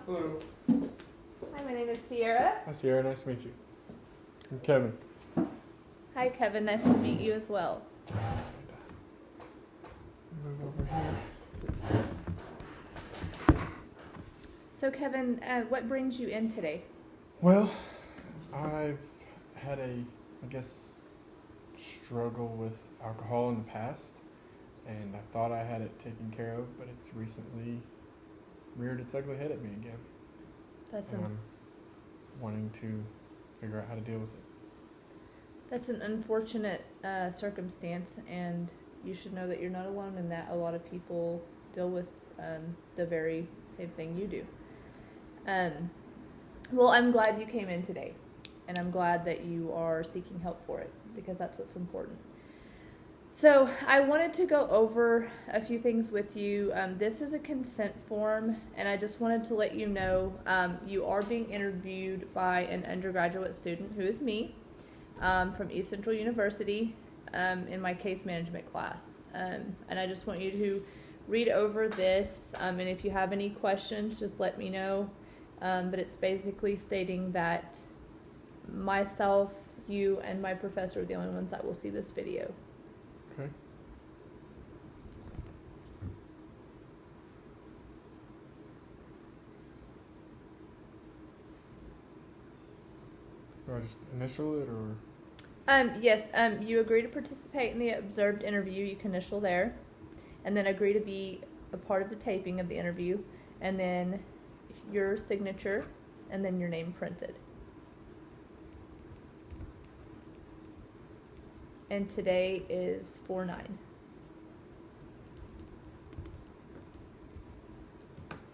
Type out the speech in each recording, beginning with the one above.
Hello. Hi, my name is Sierra. Hi, Sierra. Nice to meet you. I'm Kevin. Hi, Kevin. Nice to meet you as well. Move over here. So, Kevin, what brings you in today? Well, I've had struggle with alcohol in the past, and I thought I had it taken care of, but it's recently reared its ugly head at me again. And I'm wanting to figure out how to deal with it. That's an unfortunate circumstance, and you should know that you're not alone in that. A lot of people deal with the very same thing you do. Well, I'm glad you came in today, and I'm glad that you are seeking help for it, because that's what's important. So I wanted to go over a few things with you. This is a consent form, and I just wanted to let you know you are being interviewed by an undergraduate student, who is me, from East Central University, in my case management class. And I just want you to read over this, and if you have any questions, just let me know. But it's basically stating that myself, you, and my professor are the only ones that will see this video. Okay. Do I just initial it or? Yes, you agree to participate in the observed interview, you can initial there, and then agree to be a part of the taping of the interview, and then your signature, and then your name printed. And today is 4/9.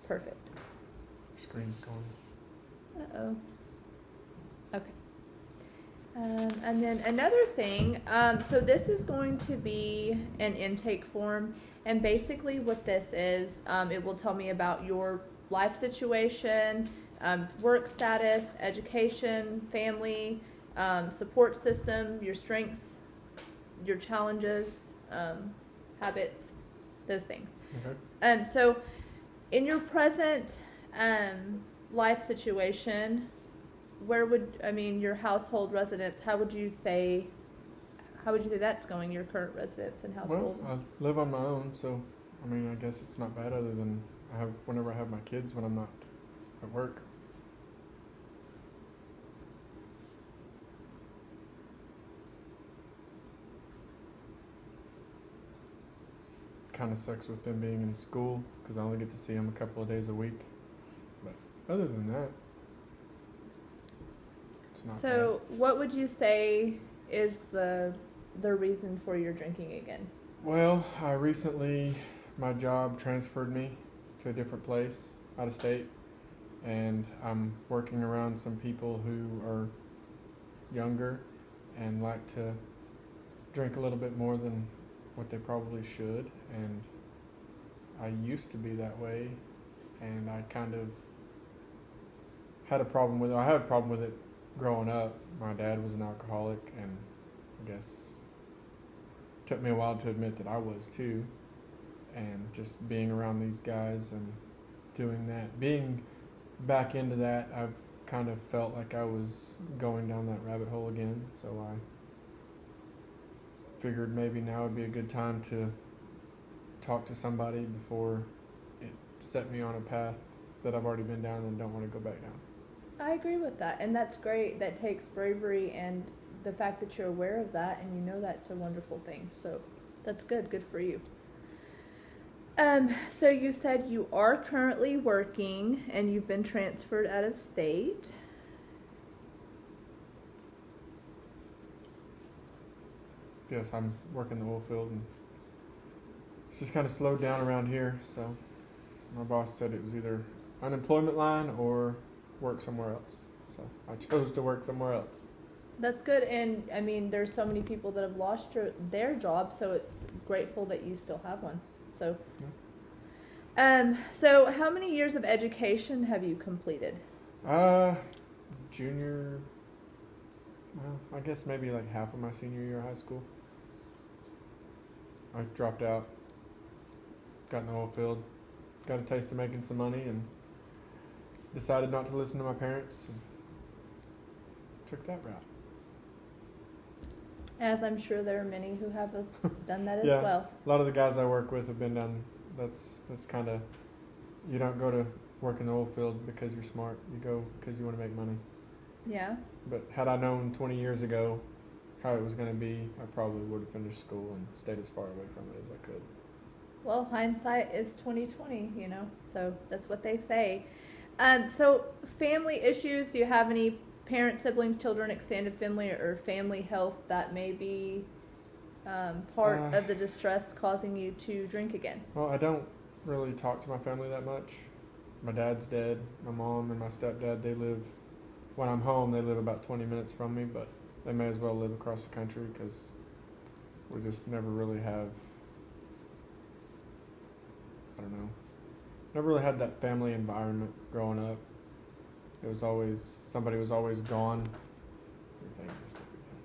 Perfect. Screen's going. Uh-oh. Okay. And then another thing, so this is going to be an intake form, and basically what this is, it will tell me about your life situation, work status, education, family, support system, your strengths, your challenges, habits, those things. Okay. So in your present life situation, where would, your household residence, how would you say that's going, your current residence and household? Well, I live on my own, so I guess it's not bad, other than whenever I have my kids when I'm not at work. Kind of sucks with them being in school, because I only get to see them a couple of days a week. But other than that, it's not So what would you say is the reason for your drinking again? Well, my job transferred me to a different place out of state, and I'm working around some people who are younger and like to drink a little bit more than what they probably should, and I used to be that way, and I kind of had a problem with it. I had a problem with it growing up. My dad was an alcoholic, and I guess it took me a while to admit that I was too, and just being around these guys and doing that, being back into that, I've kind of felt like I was going down that rabbit hole again, so I figured maybe now would be a good time to talk to somebody before it set me on a path that I've already been down and don't want to go back down. I agree with that, and that's great. That takes bravery, and the fact that you're aware of that and you know that's a wonderful thing. So that's good for you. So you said you are currently working and you've been transferred out of state. Yes, I'm working the oil field, and it's just kind of slowed down around here, so my boss said it was either unemployment line or work somewhere else. So I chose to work somewhere else. That's good, and there's so many people that have lost their job, so it's grateful that you still have one. So, so how many years of education have you completed? Junior. Well, I guess maybe like half of my senior year of high school. I dropped out, got in the oil field, got a taste of making some money, and decided not to listen to my parents and took that route. As I'm sure there are many who have done that Yeah. as well. A lot of the guys I work with have been done. That's kind of, you don't go to work in the oil field because you're smart. You go because you want to make money. Yeah. But had I known 20 years ago how it was going to be, I probably would have finished school and stayed as far away from it as I could. Well, hindsight is 20/20, you know, so that's what they say. So family issues, do you have any parents, siblings, children, extended family, or family health that may be part of the distress causing you to drink again? Well, I don't really talk to my family that much. My dad's dead. My mom and my stepdad, they live, when I'm home, they live about 20 minutes from me, but they may as well live across the country because we just never really have, I don't know, never really had that family environment growing up. It was always, somebody was always gone. Everything messed up again.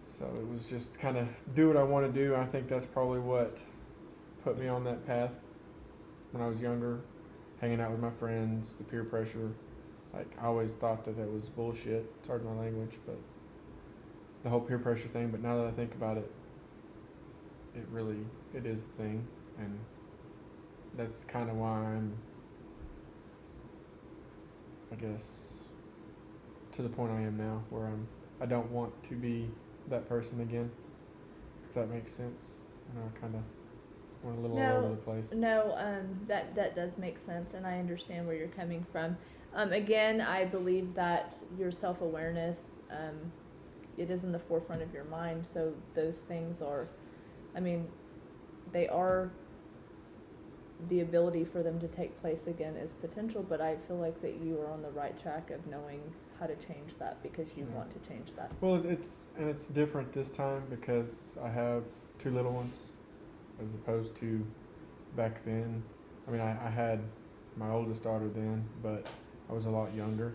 So it was just kind of do what I want to do. I think that's probably what put me on that path when I was younger, hanging out with my friends, the peer pressure. Like, I always thought that was bullshit. Sorry my language, but the whole peer pressure thing. But now that I think about it, it is a thing, and that's kind of why I'm, I guess, to the point I am now, where I don't want to be that person again. If that makes sense. I know I kind of went a little all over the place. No, that does make sense, and I understand where you're coming from. Again, I believe that your self-awareness, it is in the forefront of your mind, so those things are, I mean, they are, the ability for them to take place again is potential, but I feel like that you are on the right track of knowing how to change that because you want to change that. Well, it's different this time because I have 2 little ones as opposed to back then. I mean, I had my oldest daughter then, but I was a lot younger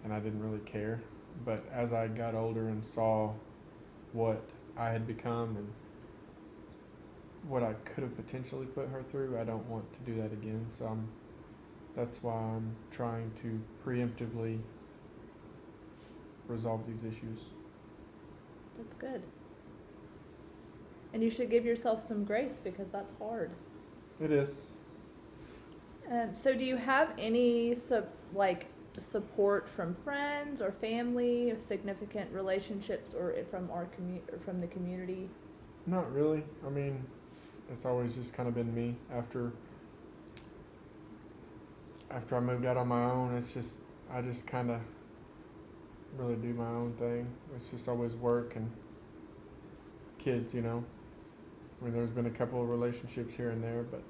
and I didn't really care. But as I got older and saw what I had become and what I could have potentially put her through, I don't want to do that again. So that's why I'm trying to preemptively resolve these issues. That's good. And you should give yourself some grace because that's hard. It is. So do you have any support from friends or family, or significant relationships, or from the community? Not really. I mean, it's always just kind of been me. After I moved out on my own, I just kind of really do my own thing. It's just always work and kids, you know. I mean, there's been a couple of relationships here and there, but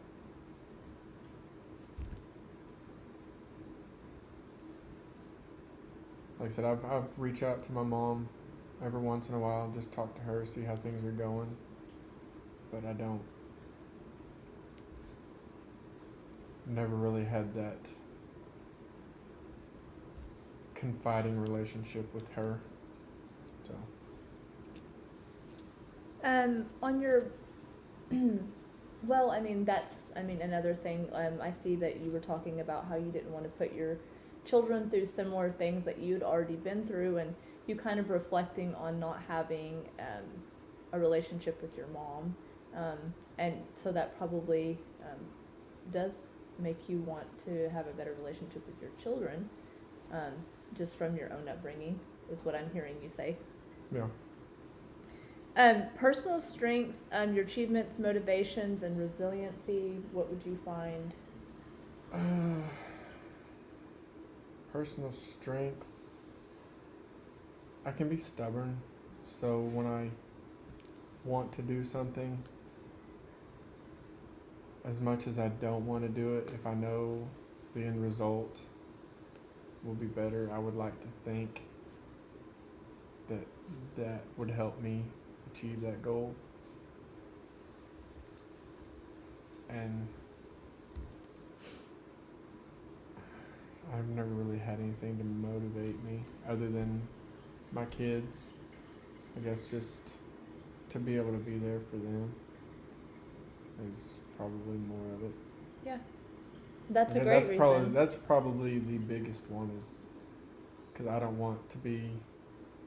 like I said, I've reached out to my mom every once in a while and just talk to her, see how things are going. But I never really had that confiding relationship with her. So. On your, well, I mean, another thing, I see that you were talking about how you didn't want to put your children through similar things that you'd already been through, and you kind of reflecting on not having a relationship with your mom, and so that probably does make you want to have a better relationship with your children, just from your own upbringing, is what I'm hearing you say. Yeah. Personal strength, your achievements, motivations, and resiliency, what would you find? Personal strengths. I can be stubborn, so when I want to do something, as much as I don't want to do it, if I know the end result will be better, I would like to think that would help me achieve that goal. And I've never really had anything to motivate me other than my kids. I guess just to be able to be there for them is probably more of it. Yeah. That's a And great reason. that's probably the biggest one, is because I don't want to be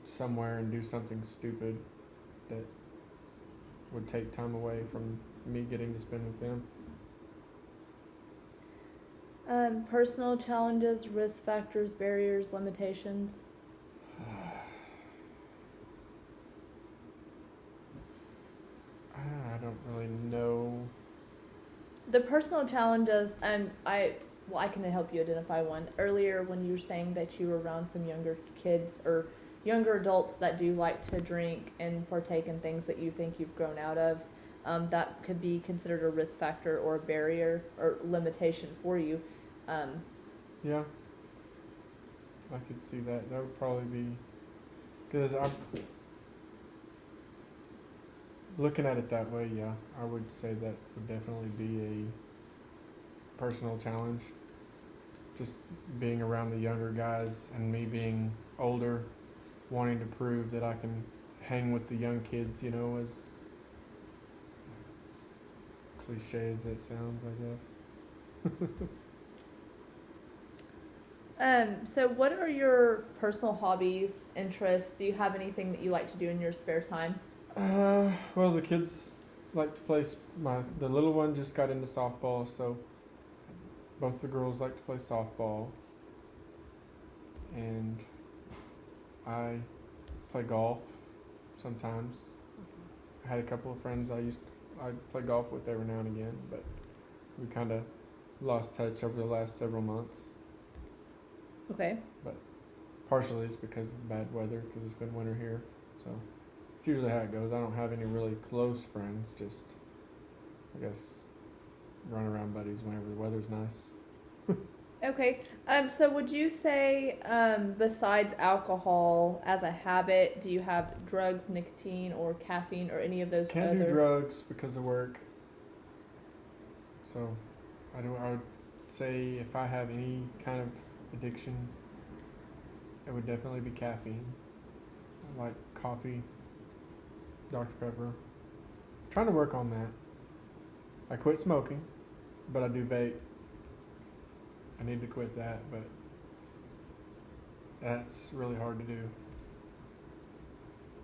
somewhere and do something stupid that would take time away from me getting to spend with them. Personal challenges, risk factors, barriers, limitations. I don't really know. The personal challenges, I can help you identify one. Earlier, when you were saying that you were around some younger kids or younger adults that do like to drink and partake in things that you think you've grown out of, that could be considered a risk factor or a barrier or limitation for you. Yeah, I could see that. That would probably be, because I'm looking at it that way. Yeah, I would say that would definitely be a personal challenge. Just being around the younger guys and me being older, wanting to prove that I can hang with the young kids, as cliche as it sounds, I guess. So what are your personal hobbies, interests? Do you have anything that you like to do in your spare time? Well, the kids like to play. The little one just got into softball, so both the girls like to play softball, and I play golf sometimes. I had a couple of friends I play golf with every now and again, but we kind of lost touch over the last several months. Okay. But partially it's because of the bad weather, because it's been winter here, so it's usually how it goes. I don't have any really close friends, just, I guess, run around buddies whenever the weather's nice. Okay. So would you say, besides alcohol as a habit, do you have drugs, nicotine, or caffeine, or any of those Can't other? do drugs because of work. So I would say if I have any kind of addiction, it would definitely be caffeine. I like coffee, Dr. Pepper. Trying to work on that. I quit smoking, but I do vape. I need to quit that, but that's really hard to do.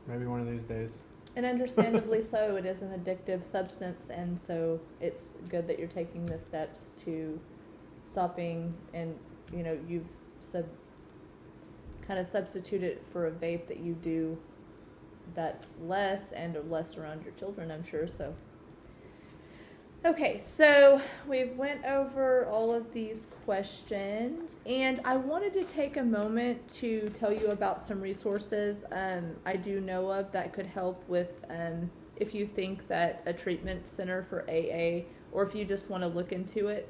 Maybe one of these days. And understandably so, it is an addictive substance, and so it's good that you're taking the steps to stopping, and you've kind of substituted for a vape that you do that's less and less around your children, I'm sure. So okay, so we've went over all of these questions, and I wanted to take a moment to tell you about some resources I do know of that could help with if you think that a treatment center for AA, or if you just want to look into it.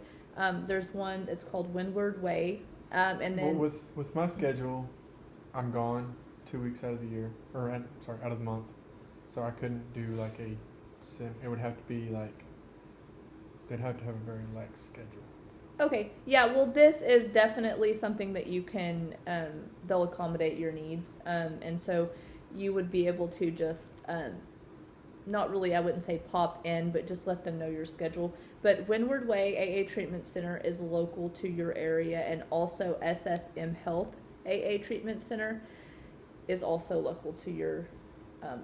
There's one, it's called Windward Way, and then with my schedule, I'm gone 2 weeks out of the year, out of the month, so I couldn't do like it would have to be like, they'd have to have a very lax schedule. Okay, yeah, well, this is definitely something that you can, they'll accommodate your needs, and so you would be able to just, not really, I wouldn't say pop in, but just let them know your schedule. But Windward Way AA Treatment Center is local to your area, and also SSM Health AA Treatment Center is also local to your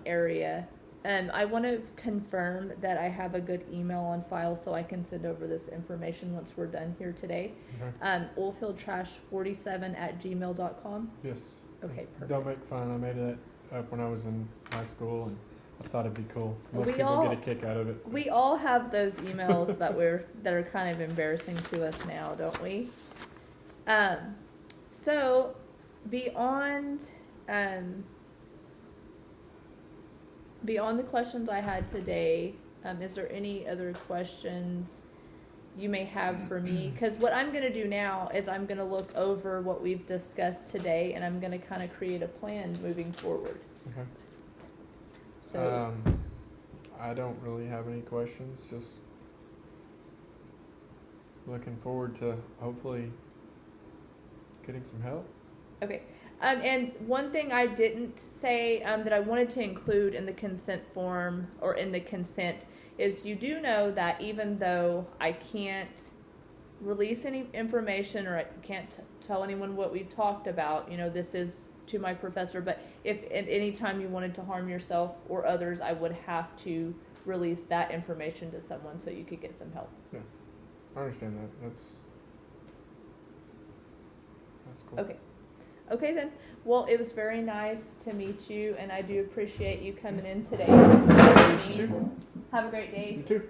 area. I want to confirm that I have a good email on file so I can send over this information once we're done here today. Okay. oilfieldtrash47@gmail.com. Yes. Okay, perfect. Don't make fun. I made that up when I was in high school, and I thought it'd be cool. Most We people all- get a kick out of it. We all have those emails that are kind of embarrassing to us now, don't we? So beyond the questions I had today, is there any other questions you may have for me? Because what I'm going to do now is I'm going to look over what we've discussed today, and I'm going to kind of create a plan moving forward. Okay. So I don't really have any questions. Just looking forward to hopefully getting some help. okay. And one thing I didn't say that I wanted to include in the consent form or in the consent is you do know that even though I can't release any information, or I can't tell anyone what we've talked about. This is to my professor, but if at any time you wanted to harm yourself or others, I would have to release that information to someone so you could get some help. Yeah, I understand that. That's cool. Okay then. Well, it was very nice to meet you, and I do appreciate you coming in today. You too. Have a great day. You too.